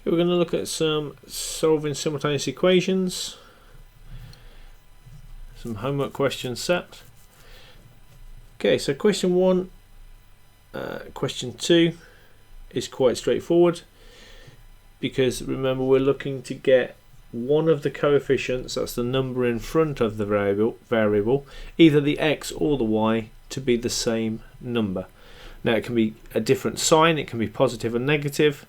We're going to look at some solving simultaneous equations, some homework questions set. Okay, so question 1, question 2 is quite straightforward, because remember we're looking to get one of the coefficients, that's the number in front of the variable, either the x or the y, to be the same number. Now it can be a different sign, it can be positive and negative,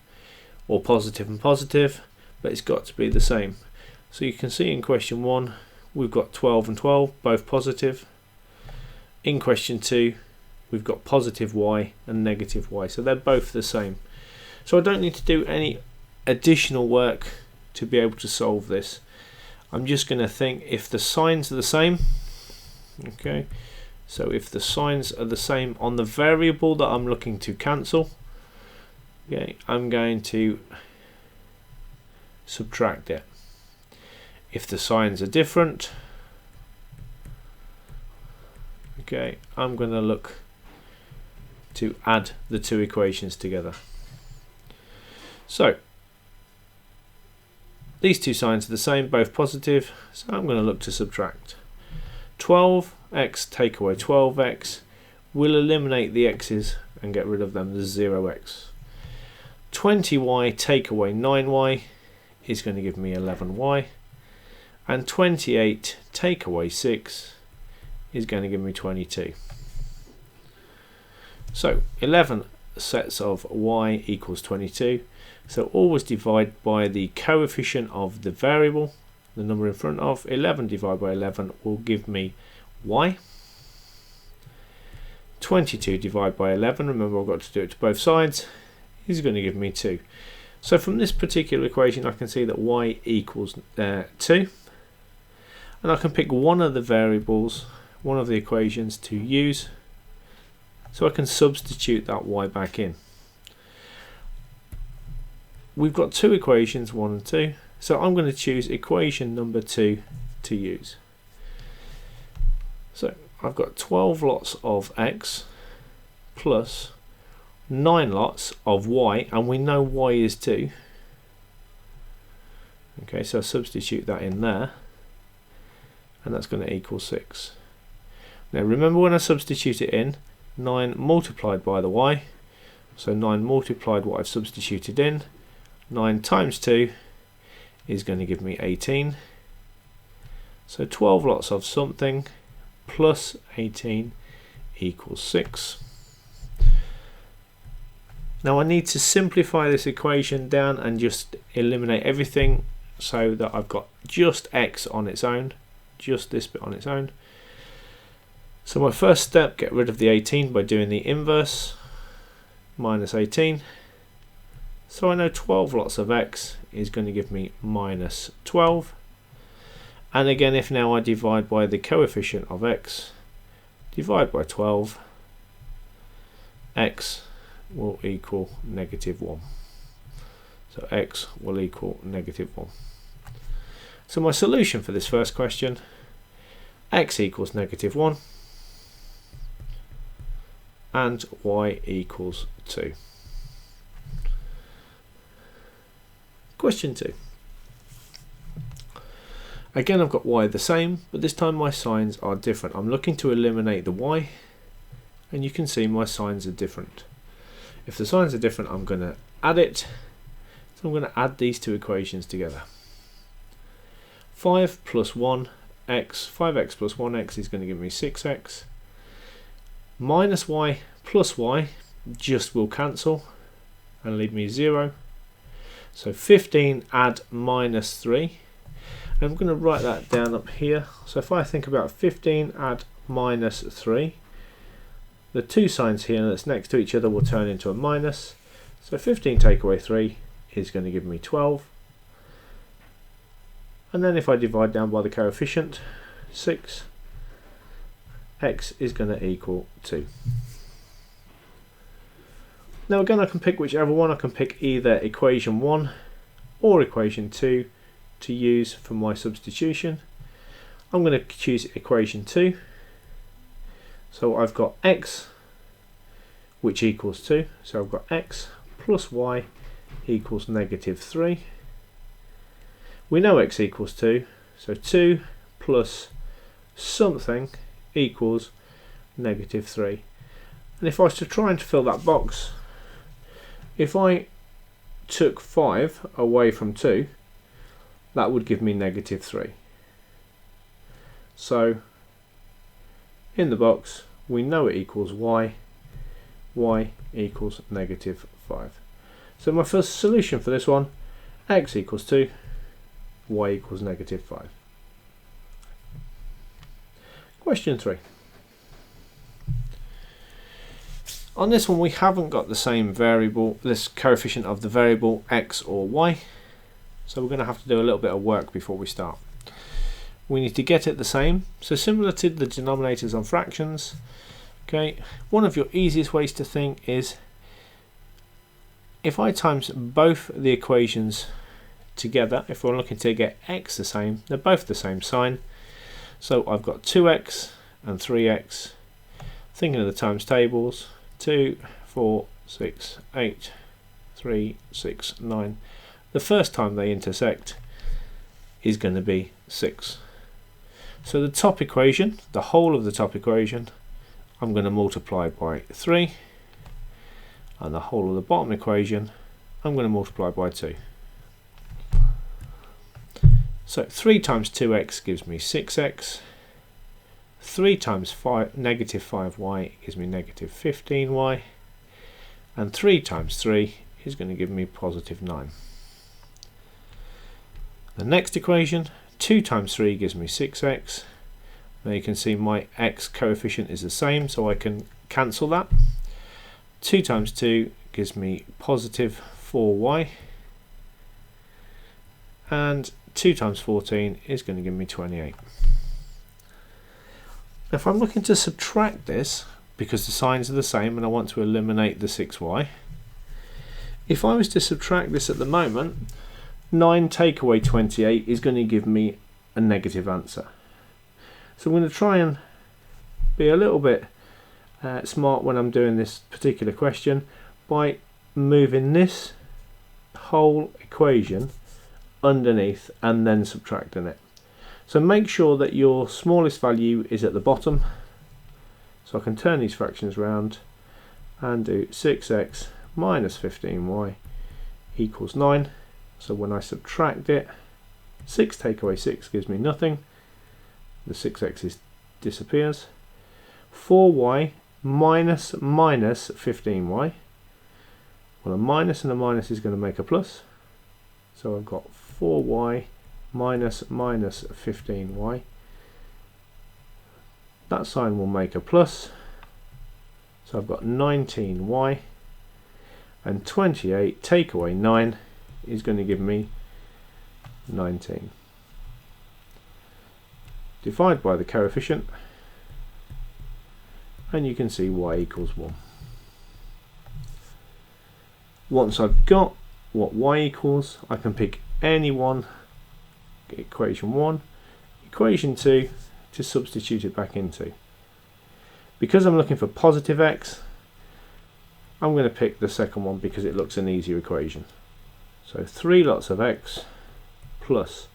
or positive and positive, but it's got to be the same. So you can see in question 1 we've got 12 and 12, both positive. In question 2 we've got positive y and negative y, so they're both the same. So I don't need to do any additional work to be able to solve this. I'm just going to think if the signs are the same. Okay, so if the signs are the same on the variable that I'm looking to cancel, okay, I'm going to subtract it. If the signs are different, okay, I'm going to look to add the two equations together. So these two signs are the same, both positive, so I'm going to look to subtract. 12x take away 12x, we'll eliminate the x's and get rid of them, there's 0x. 20y take away 9y is going to give me 11y, and 28 take away 6 is going to give me 22. So 11 sets of y equals 22. So always divide by the coefficient of the variable, the number in front of. 11 divided by 11 will give me y. 22 divided by 11, remember I've got to do it to both sides, is going to give me 2. So from this particular equation I can see that y equals 2. And I can pick one of the variables, one of the equations to use, so I can substitute that y back in. We've got two equations, 1 and 2, so I'm going to choose equation number 2 to use. So I've got 12 lots of x plus 9 lots of y, and we know y is 2. Okay, so I substitute that in there, and that's going to equal 6. Now remember, when I substitute it in, 9 multiplied by the y, so 9 multiplied what I've substituted in, 9 times 2 is going to give me 18. So 12 lots of something plus 18 equals 6. Now I need to simplify this equation down and just eliminate everything so that I've got just x on its own, just this bit on its own. So my first step, get rid of the 18 by doing the inverse, minus 18. So I know 12 lots of x is going to give me minus 12. And again, if now I divide by the coefficient of x, divide by 12, x will equal negative 1. So x will equal negative 1. So my solution for this first question, x equals negative 1 and y equals 2. Question 2. Again, I've got y the same, but this time my signs are different. I'm looking to eliminate the y, and you can see my signs are different. If the signs are different, I'm going to add it. So I'm going to add these two equations together. 5 plus 1x, 5x plus 1x is going to give me 6x. Minus y plus y just will cancel and leave me 0. So 15 add minus 3. And I'm going to write that down up here. So if I think about 15 add minus 3, the two signs here that's next to each other will turn into a minus. So 15 take away 3 is going to give me 12. And then if I divide down by the coefficient, 6, x is going to equal 2. Now again, I can pick whichever one. I can pick either equation 1 or equation 2 to use for my substitution. I'm going to choose equation 2. So I've got x, which equals 2. So I've got x plus y equals negative 3. We know x equals 2, so 2 plus something equals negative 3. And if I was to try and fill that box, if I took 5 away from 2, that would give me negative 3. So in the box we know it equals y equals negative 5. So my first solution for this one, x equals 2, y equals negative 5. Question 3. On this one we haven't got the same variable, this coefficient of the variable x or y, so we're going to have to do a little bit of work before we start. We need to get it the same, so similar to the denominators on fractions. Okay, one of your easiest ways to think is if I times both the equations together, if we're looking to get x the same, they're both the same sign. So I've got 2x and 3x. Thinking of the times tables, 2, 4, 6, 8, 3, 6, 9. The first time they intersect is going to be 6. So the top equation, the whole of the top equation, I'm going to multiply by 3, and the whole of the bottom equation I'm going to multiply by 2. So 3 times 2x gives me 6x, 3 times negative 5y gives me negative 15y, and 3 times 3 is going to give me positive 9. The next equation, 2 times 3 gives me 6x. Now you can see my x coefficient is the same, so I can cancel that. 2 times 2 gives me positive 4y, and 2 times 14 is going to give me 28. If I'm looking to subtract this, because the signs are the same and I want to eliminate the 6y, if I was to subtract this at the moment, 9 take away 28 is going to give me a negative answer. So I'm going to try and be a little bit smart when I'm doing this particular question by moving this whole equation underneath and then subtracting it. So make sure that your smallest value is at the bottom. So I can turn these fractions round and do 6x minus 15y equals 9. So when I subtract it, 6 take away 6 gives me nothing. The 6x disappears. 4y minus 15y. Well, a minus and a minus is going to make a plus. So I've got 4y minus 15y. That sign will make a plus. So I've got 19y. And 28 take away 9 is going to give me 19. Divide by the coefficient, and you can see y equals 1. Once I've got what y equals, I can pick any one, equation 1, equation 2, to substitute it back into. Because I'm looking for positive x, I'm going to pick the second one because it looks an easier equation. So 3 lots of x plus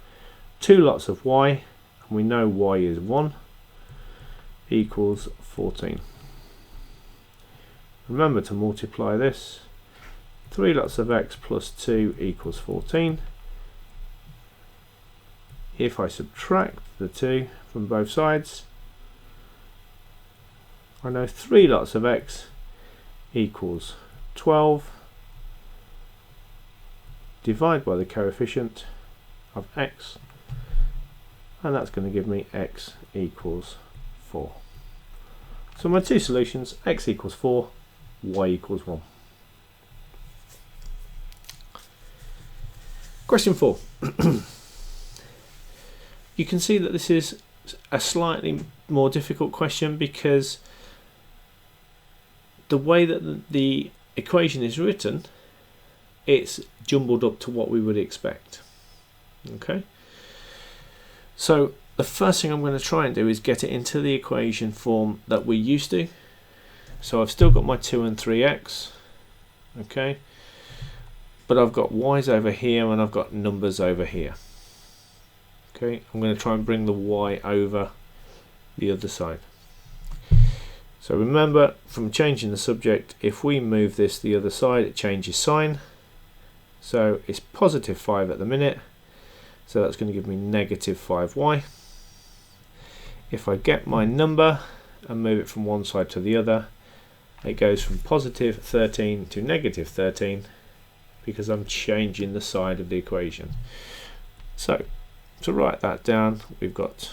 2 lots of y, and we know y is 1, equals 14. Remember to multiply this. 3 lots of x plus 2 equals 14. If I subtract the 2 from both sides, I know 3 lots of x equals 12. Divide by the coefficient of x, and that's going to give me x equals 4. So my two solutions, x equals 4, y equals 1. Question 4. You can see that this is a slightly more difficult question because the way that the equation is written, it's jumbled up to what we would expect. Okay, so the first thing I'm going to try and do is get it into the equation form that we're used to. So I've still got my 2 and 3x. Okay, but I've got y's over here and I've got numbers over here. Okay, I'm going to try and bring the y over the other side. So remember, from changing the subject, if we move this the other side, it changes sign. So it's positive 5 at the minute, so that's going to give me negative 5y. If I get my number and move it from one side to the other, it goes from positive 13 to negative 13 because I'm changing the side of the equation. So to write that down, we've got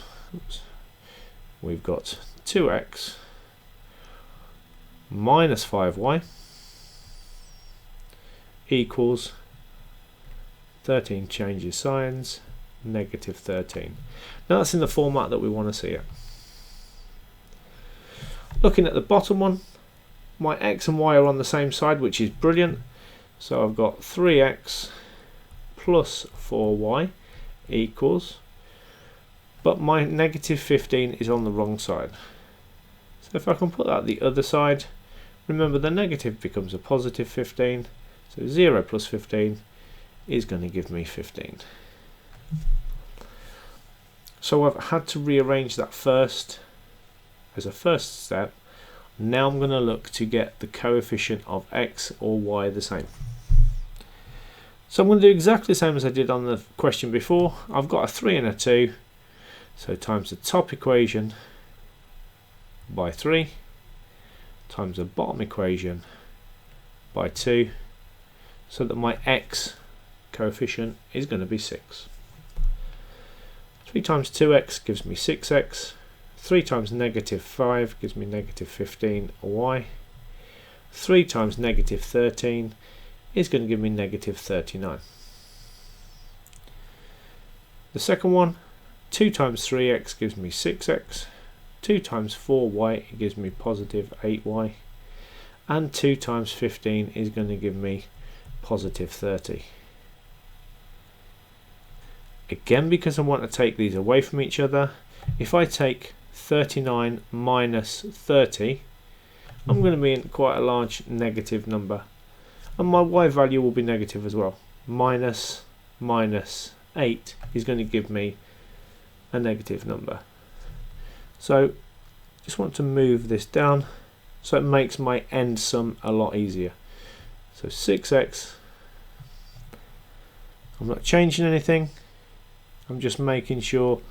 2x minus 5y equals 13 changes signs, negative 13. Now that's in the format that we want to see it. Looking at the bottom one, my x and y are on the same side, which is brilliant. So I've got 3x plus 4y equals, but my negative 15 is on the wrong side. So if I can put that the other side, remember the negative becomes a positive 15, so 0 plus 15 is going to give me 15. So I've had to rearrange that first as a first step. Now I'm going to look to get the coefficient of x or y the same. So I'm going to do exactly the same as I did on the question before. I've got a 3 and a 2, so times the top equation by 3 times the bottom equation by 2, so that my x coefficient is going to be 6. 3 times 2x gives me 6x. 3 times negative 5 gives me negative 15y. 3 times negative 13 is going to give me negative 39. The second one, 2 times 3x gives me 6x. 2 times 4y gives me positive 8y. And 2 times 15 is going to give me positive 30. Again, because I want to take these away from each other, if I take 39 minus 30, I'm going to be in quite a large negative number, and my y value will be negative as well. Minus 8 is going to give me a negative number. So just want to move this down so it makes my end sum a lot easier. So 6x, I'm not changing anything, I'm just making sure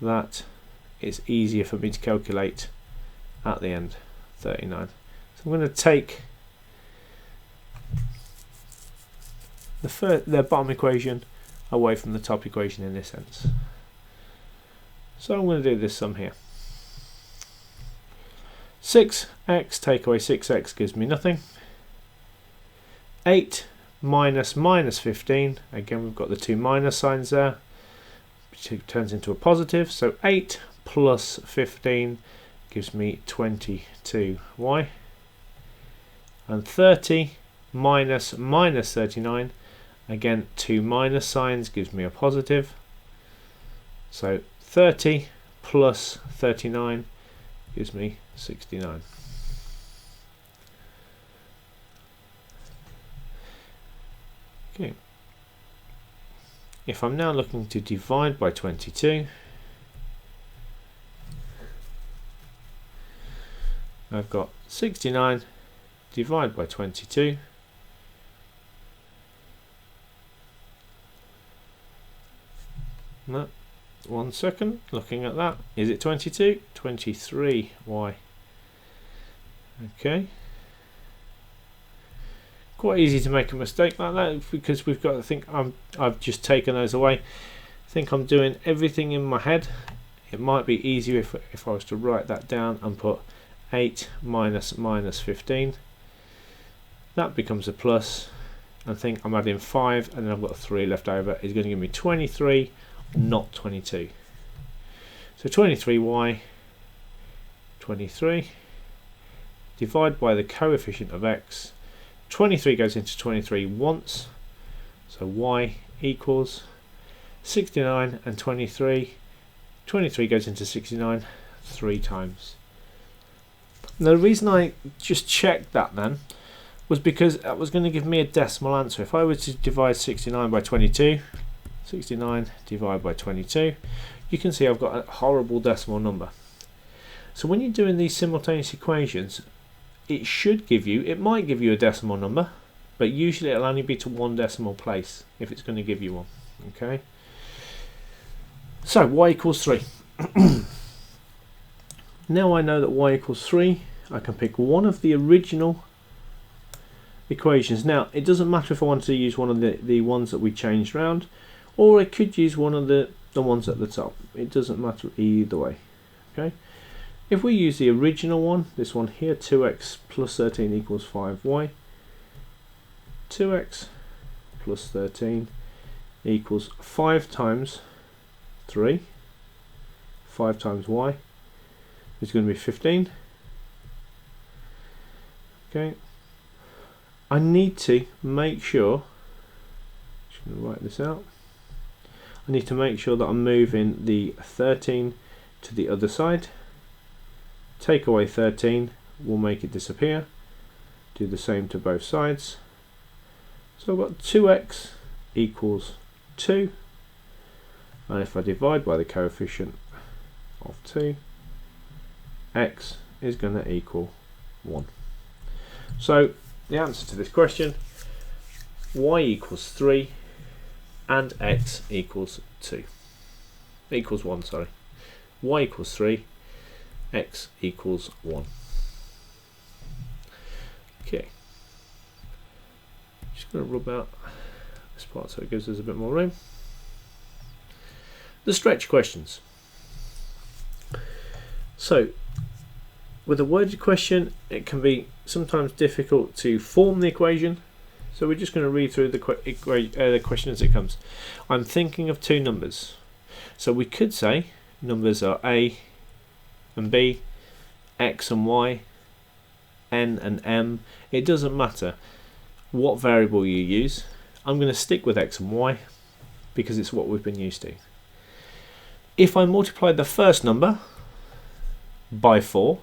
that it's easier for me to calculate at the end. 39. So I'm going to take the bottom equation away from the top equation in this sense. So I'm going to do this sum here. 6x take away 6x gives me nothing. 8 minus 15, again we've got the two minus signs there, which turns into a positive, so 8 plus 15 gives me 22y, and 30 minus 39, again two minus signs gives me a positive, so 30 plus 39 gives me 69. Okay. If I'm now looking to divide by 22, I've got 69 divided by 22. No, 1 second, looking at that. Is it 22? 23y. Okay. Quite easy to make a mistake like that because we've got to think I've just taken those away. I think I'm doing everything in my head. It might be easier if I was to write that down and put 8 minus 15. That becomes a plus. I think I'm adding 5 and then I've got 3 left over. It's going to give me 23, not 22. So 23y, 23, divide by the coefficient of x. 23 goes into 23 once, so y equals 69 and 23. 23 goes into 69 3 times. Now the reason I just checked that then was because that was going to give me a decimal answer. If I were to divide 69 by 22, 69 divided by 22, you can see I've got a horrible decimal number. So when you're doing these simultaneous equations, it should give you, it might give you a decimal number, but usually it'll only be to one decimal place if it's going to give you one. Okay. So y equals 3. Now I know that y equals 3, I can pick one of the original equations. Now it doesn't matter if I wanted to use one of the ones that we changed around, or I could use one of the ones at the top. It doesn't matter either way. Okay. If we use the original one, this one here, 2x plus 13 equals 5y, 2x plus 13 equals 5 times 3, 5 times y is going to be 15. Okay, I need to make sure, I'm just going to write this out, I need to make sure that I'm moving the 13 to the other side. Take away 13 will make it disappear. Do the same to both sides. So I've got 2x equals 2, and if I divide by the coefficient of 2, x is going to equal 1. So the answer to this question, y equals 3 and x equals 1, sorry. Y equals 3, x equals 1. Okay, just going to rub out this part so it gives us a bit more room. The stretch questions. So with a worded question, it can be sometimes difficult to form the equation, so we're just going to read through the question as it comes. I'm thinking of two numbers, so we could say numbers are a and b, x and y, n and m. It doesn't matter what variable you use. I'm going to stick with x and y because it's what we've been used to. If I multiply the first number by 4,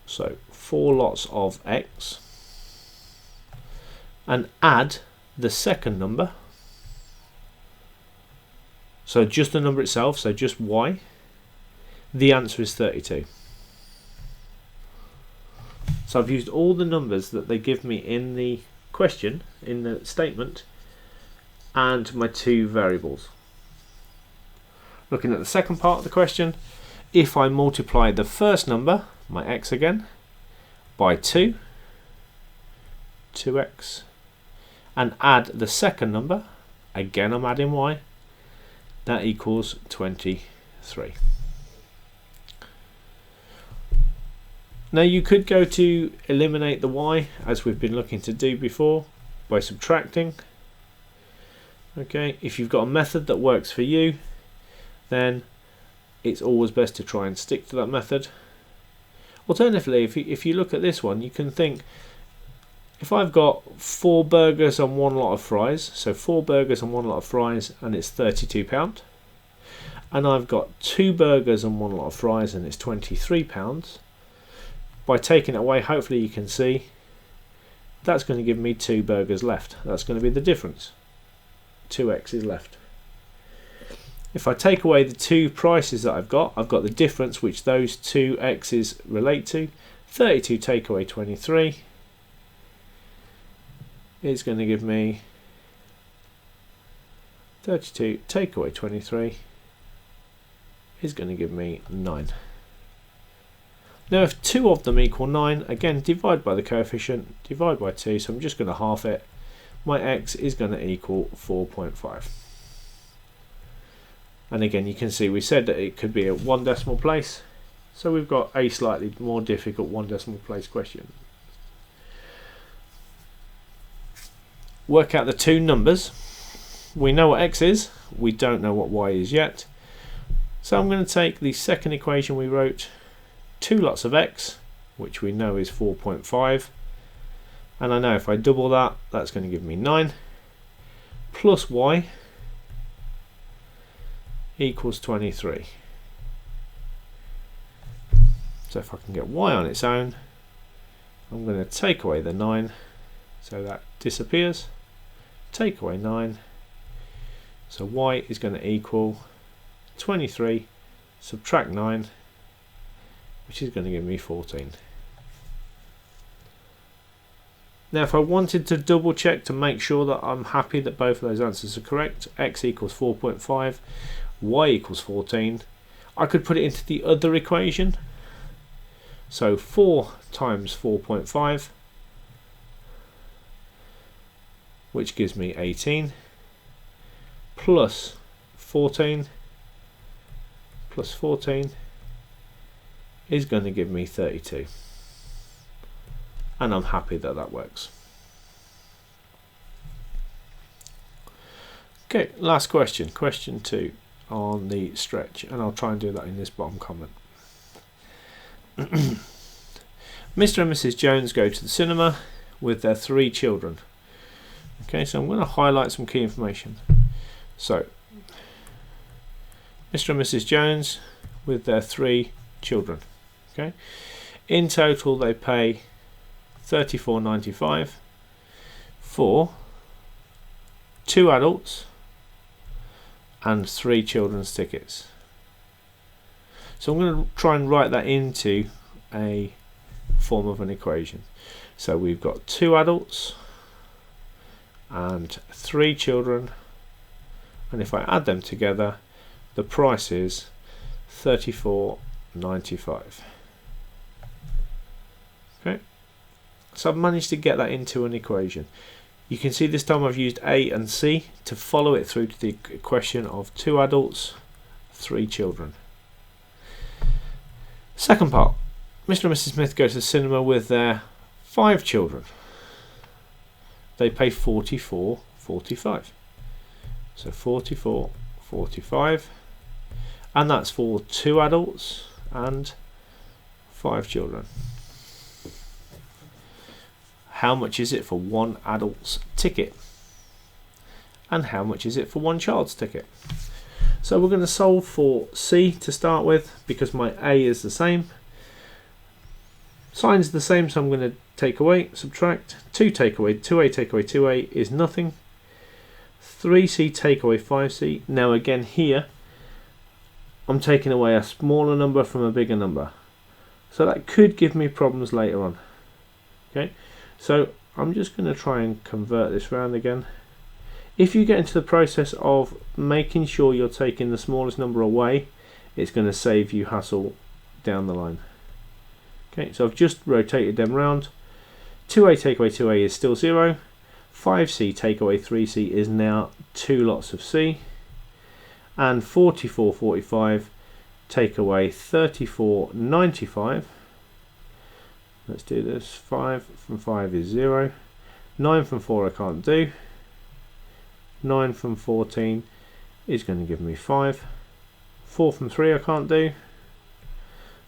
so 4 lots of x, and add the second number, so just the number itself, so just y, the answer is 32. So I've used all the numbers that they give me in the question, in the statement, and my two variables. Looking at the second part of the question, if I multiply the first number, my x again, by 2, 2x, and add the second number, again I'm adding y, that equals 23. Now you could go to eliminate the y, as we've been looking to do before, by subtracting. Okay, if you've got a method that works for you, then it's always best to try and stick to that method. Alternatively, if you look at this one, you can think, if I've got 4 burgers and 1 lot of fries, so 4 burgers and 1 lot of fries and it's £32, and I've got 2 burgers and 1 lot of fries and it's £23, by taking it away, hopefully you can see that's going to give me 2 burgers left. That's going to be the difference. 2x is left. If I take away the 2 prices that I've got the difference which those 2 x's relate to. 32 take away 23 is going to give me 32 take away 23 is going to give me 9. Now if 2 of them equal 9, again divide by the coefficient, divide by 2, so I'm just going to half it. My x is going to equal 4.5. And again you can see we said that it could be a 1 decimal place, so we've got a slightly more difficult 1 decimal place question. Work out the two numbers. We know what x is, we don't know what y is yet. So I'm going to take the second equation we wrote, 2 lots of x, which we know is 4.5, and I know if I double that, that's going to give me 9, plus y equals 23. So if I can get y on its own, I'm going to take away the 9, so that disappears. Take away 9, so y is going to equal 23, subtract 9, which is going to give me 14. Now if I wanted to double check to make sure that I'm happy that both of those answers are correct, x equals 4.5, y equals 14, I could put it into the other equation. So 4 times 4.5, which gives me 18, plus 14 is going to give me 32. And I'm happy that that works. Okay, last question, question 2 on the stretch, and I'll try and do that in this bottom comment. Mr. and Mrs. Jones go to the cinema with their 3 children. Okay, so I'm going to highlight some key information. So, Mr. and Mrs. Jones with their 3 children. Okay, in total they pay $34.95 for 2 adults and 3 children's tickets. So I'm going to try and write that into a form of an equation. So we've got 2 adults and 3 children, and if I add them together, the price is $34.95. Okay, so I've managed to get that into an equation. You can see this time I've used A and C to follow it through to the question of 2 adults, 3 children. Second part, Mr. and Mrs. Smith go to the cinema with their 5 children. They pay $44.45. So $44.45, and that's for 2 adults and 5 children. How much is it for 1 adult's ticket? And how much is it for 1 child's ticket? So we're going to solve for C to start with, because my A is the same. Sign's the same, so I'm going to take away, subtract. 2 take away 2A, take away 2A is nothing. 3C take away 5C. Now again here, I'm taking away a smaller number from a bigger number. So that could give me problems later on. Okay, so I'm just going to try and convert this round again. If you get into the process of making sure you're taking the smallest number away, it's going to save you hassle down the line. Okay, so I've just rotated them round. 2A take away 2A is still 0. 5C take away 3C is now 2 lots of C. And 44.45 take away 34.95. Let's do this. 5 from 5 is 0. 9 from 4 I can't do. 9 from 14 is going to give me 5. 4 from 3 I can't do.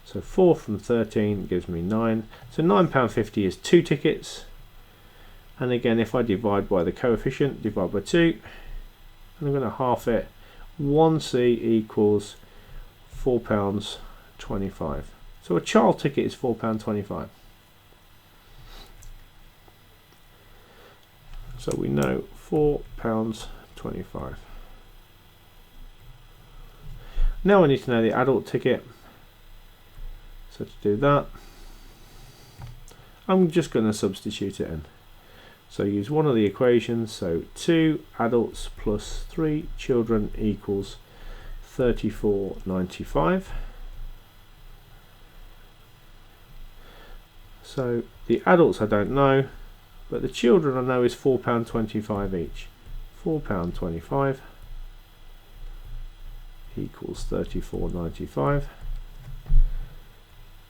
So 4 from 13 gives me 9. So £9.50 is 2 tickets. And again, if I divide by the coefficient, divide by 2, and I'm going to half it. 1C equals £4.25. So a child ticket is £4.25. So we know £4.25. Now I need to know the adult ticket. So to do that, I'm just going to substitute it in. So use one of the equations. So 2 adults plus 3 children equals $34.95. So the adults I don't know, but the children I know is £4.25 each. £4.25 equals $34.95.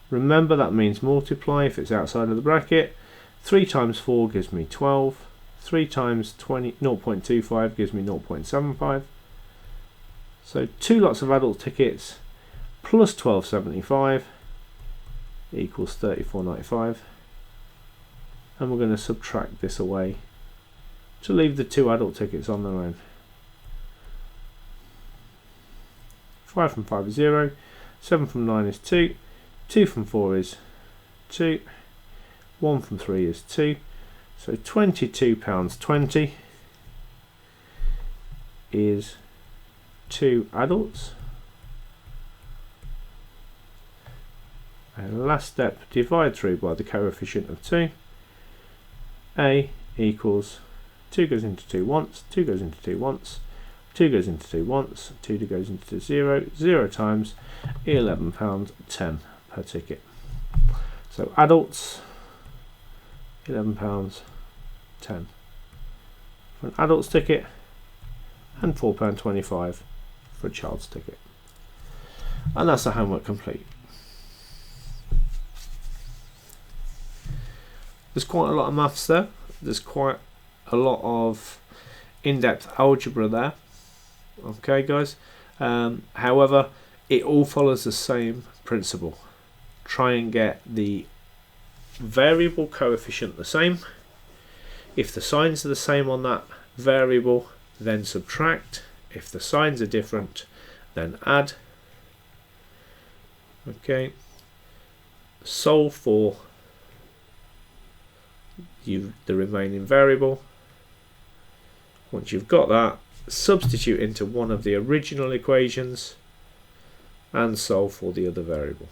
Remember, that means multiply if it's outside of the bracket. 3 times 4 gives me 12. 3 times 0.25 gives me 0.75. So 2 lots of adult tickets plus $12.75 equals $34.95. And we're going to subtract this away to leave the 2 adult tickets on their own. 5 from 5 is 0. 7 from 9 is 2. 2 from 4 is 2. 1 from 3 is 2. So £22.20 is 2 adults. And last step, divide through by the coefficient of 2. A equals 2 goes into 2 once, 2 goes into 2 once, 2 goes into 2 once, 2 goes into 0, 0 times £11.10 per ticket. So adults, £11.10 for an adult's ticket and £4.25 for a child's ticket. And that's the homework complete. There's quite a lot of maths there. There's quite a lot of in-depth algebra there. Okay, guys. However, it all follows the same principle. Try and get the variable coefficient the same. If the signs are the same on that variable, then subtract. If the signs are different, then add. Okay. Solve for the remaining variable. Once you've got that, substitute into one of the original equations and solve for the other variable.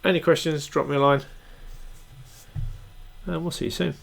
Any questions, drop me a line and we'll see you soon.